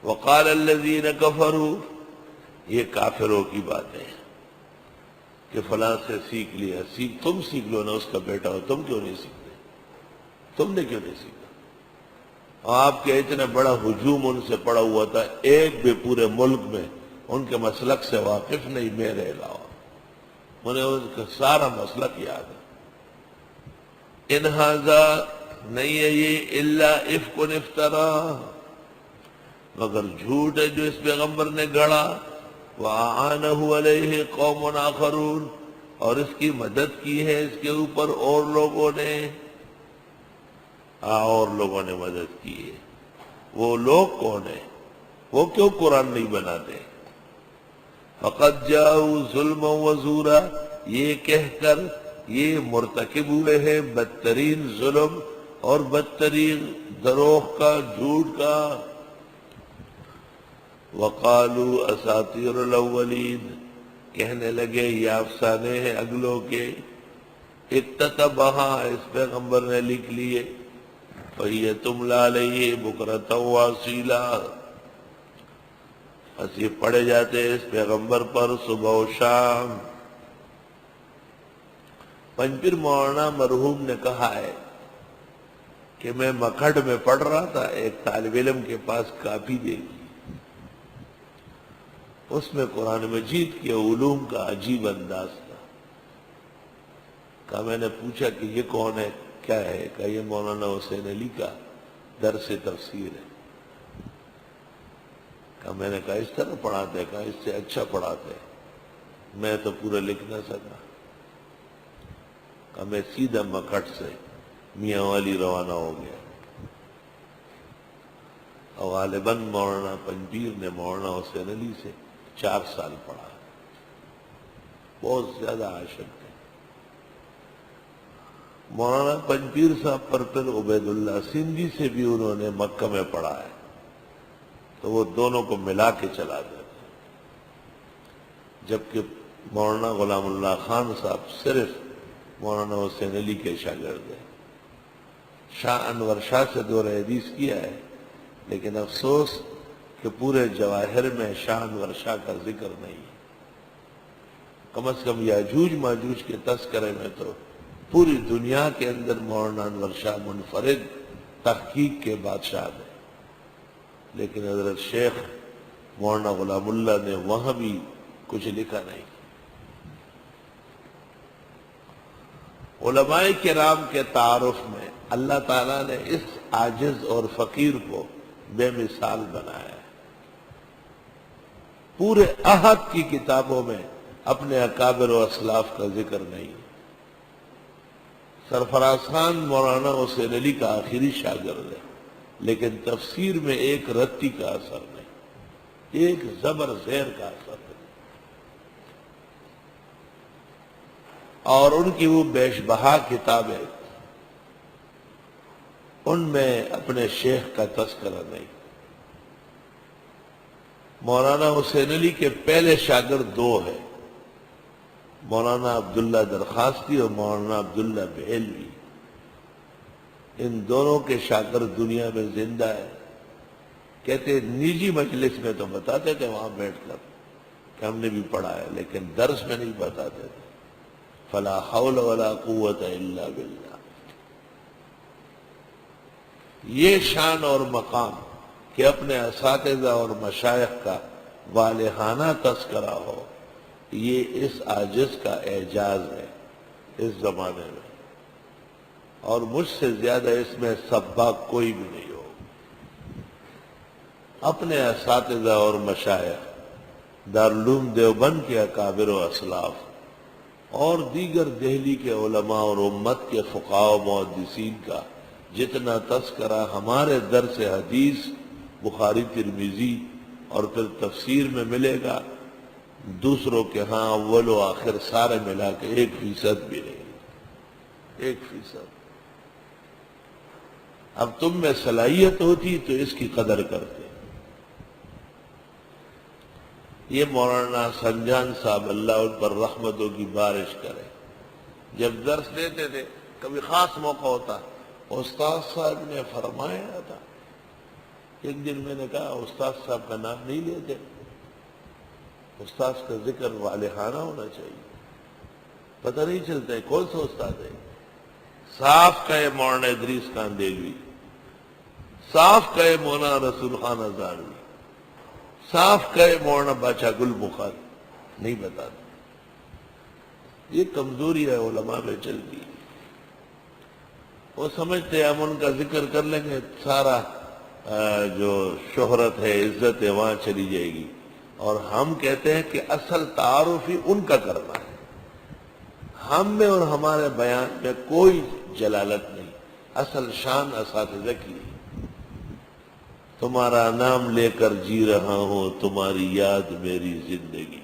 وقال الذین کفروا، یہ کافروں کی باتیں ہیں کہ فلاں سے سیکھ لیا، تم سیکھ لو نا، اس کا بیٹا ہو، تم کیوں نہیں سیکھتے؟ تم نے کیوں نہیں سیکھا؟ اور آپ کے اتنا بڑا ہجوم ان سے پڑا ہوا تھا، ایک بھی پورے ملک میں ان کے مسلک سے واقف نہیں میرے علاوہ، انہیں ان کا سارا مسلک یاد ہے۔ ان ھذا، نہیں ہے یہ، الا افک افترا، مگر جھوٹ ہے جو اس پیغمبر نے گڑھا، وَأَعَانَهُ عَلَيْهِ قَوْمٌ آخَرُونَ، اور اس کی مدد کی ہے اس کے اوپر اور لوگوں نے، اور لوگوں نے مدد کی ہے۔ وہ لوگ کون ہیں؟ وہ کیوں قرآن نہیں بناتے؟ فَقَدْ جَاءُوا ظُلْمًا وَزُورًا، یہ کہہ کر یہ مرتکب ہوئے ہیں بدترین ظلم اور بدترین دروغ کا، جھوٹ کا۔ وَقَالُوا أَسَاطِيرُ الْأَوَّلِينَ، کہنے لگے یہ افسانے ہیں اگلوں کے، اکتتبھا، اس پیغمبر نے لکھ لیے، فَهِيَ تُمْلَىٰ عَلَيْهِ بُكْرَةً وَأَصِيلًا، بس یہ پڑھے جاتے اس پیغمبر پر صبح و شام۔ پنجپیر مولانا مرحوم نے کہا ہے کہ میں مکھڈ میں پڑھ رہا تھا، ایک طالب علم کے پاس کاپی دیکھی، اس میں قرآن مجید کے علوم کا عجیب انداز تھا۔ کہا میں نے پوچھا کہ یہ کون ہے، کیا ہے؟ کہا یہ مولانا حسین علی کا درس تفسیر ہے۔ کہا میں نے کہا اس طرح پڑھاتے ہیں؟ کہا اس سے اچھا پڑھاتے ہیں، میں تو پورا لکھ نہ سکا۔ کہا میں سیدھا مکھٹ سے میاں والی روانہ ہو گیا، اور غالباً مولانا پنجپیر نے مولانا حسین علی سے 4 سال پڑھا، بہت زیادہ عاشق تھے۔ مولانا پنجپیر صاحب پر پھر عبید اللہ سندھی سے بھی انہوں نے مکہ میں پڑھا ہے، تو وہ دونوں کو ملا کے چلا دیتے، جبکہ مولانا غلام اللہ خان صاحب صرف مولانا حسین علی کے شاگرد ہیں۔ شاہ انور شاہ سے دور حدیث کیا ہے، لیکن افسوس کہ پورے جواہر میں شاہ انور شاہ کا ذکر نہیں ہے۔ کم از کم یاجوج ماجوج کے تذکرے میں تو پوری دنیا کے اندر مولانا انور شاہ منفرد تحقیق کے بادشاہ ہیں، لیکن حضرت شیخ مولانا غلام اللہ نے وہاں بھی کچھ لکھا نہیں۔ علماء کرام کے تعارف میں اللہ تعالیٰ نے اس عاجز اور فقیر کو بے مثال بنایا ہے۔ پورے احد کی کتابوں میں اپنے اکابر و اسلاف کا ذکر نہیں۔ سرفراز خان مولانا حسین علی کا آخری شاگرد ہے، لیکن تفسیر میں ایک رتی کا اثر نہیں، ایک زبر زیر کا اثر نہیں۔ اور ان کی وہ بیش بہا کتابیں، ان میں اپنے شیخ کا تذکرہ نہیں۔ مولانا حسین علی کے پہلے شاگرد 2 ہیں، مولانا عبداللہ درخواستی اور مولانا عبداللہ بہلوی۔ ان دونوں کے شاگرد دنیا میں زندہ ہے۔ کہتے نجی مجلس میں تو بتاتے تھے وہاں بیٹھ کر کہ ہم نے بھی پڑھا ہے، لیکن درس میں نہیں بتاتے تھے۔ فلا حول ولا قوت الا باللہ۔ یہ شان اور مقام کہ اپنے اساتذہ اور مشائخ کا والہانہ تذکرہ ہو، یہ اس عاجز کا اعجاز ہے اس زمانے میں، اور مجھ سے زیادہ اس میں سباق کوئی بھی نہیں ہو۔ اپنے اساتذہ اور مشائخ، دارالعلوم دیوبند کے اکابر و اسلاف اور دیگر دہلی کے علماء اور امت کے فقہاء و محدثین کا جتنا تذکرہ ہمارے درس حدیث بخاری ترمذی اور پھر تفسیر میں ملے گا، دوسروں کے ہاں اول و آخر سارے ملا کے 1% بھی نہیں، 1%۔ اب تم میں صلاحیت ہوتی تو اس کی قدر کرتے۔ یہ مولانا سنجان صاحب اللہ ان پر رحمتوں کی بارش کرے، جب درس دیتے تھے کبھی خاص موقع ہوتا، استاد صاحب نے فرمایا تھا ایک دن میں نے کہا استاد صاحب کا نام نہیں لیتے، استاد کا ذکر والہانہ ہونا چاہیے، پتہ نہیں چلتا ہے کون سا استاد ہے۔ صاف کہے مولانا ادریس کاندیلوی، صاف کہے مولانا رسول خان ہزاروی، صاف کہے مولانا باچا گل بخاری، نہیں بتاتے۔ یہ کمزوری ہے علماء میں چلتی ہے، وہ سمجھتے ہیں ہم ان کا ذکر کر لیں گے سارا جو شہرت ہے عزت ہے وہاں چلی جائے گی، اور ہم کہتے ہیں کہ اصل تعارف ہی ان کا کرنا ہے، ہم میں اور ہمارے بیان میں کوئی جلالت نہیں، اصل شان اساتذہ کی ہے۔ تمہارا نام لے کر جی رہا ہوں، تمہاری یاد میری زندگی،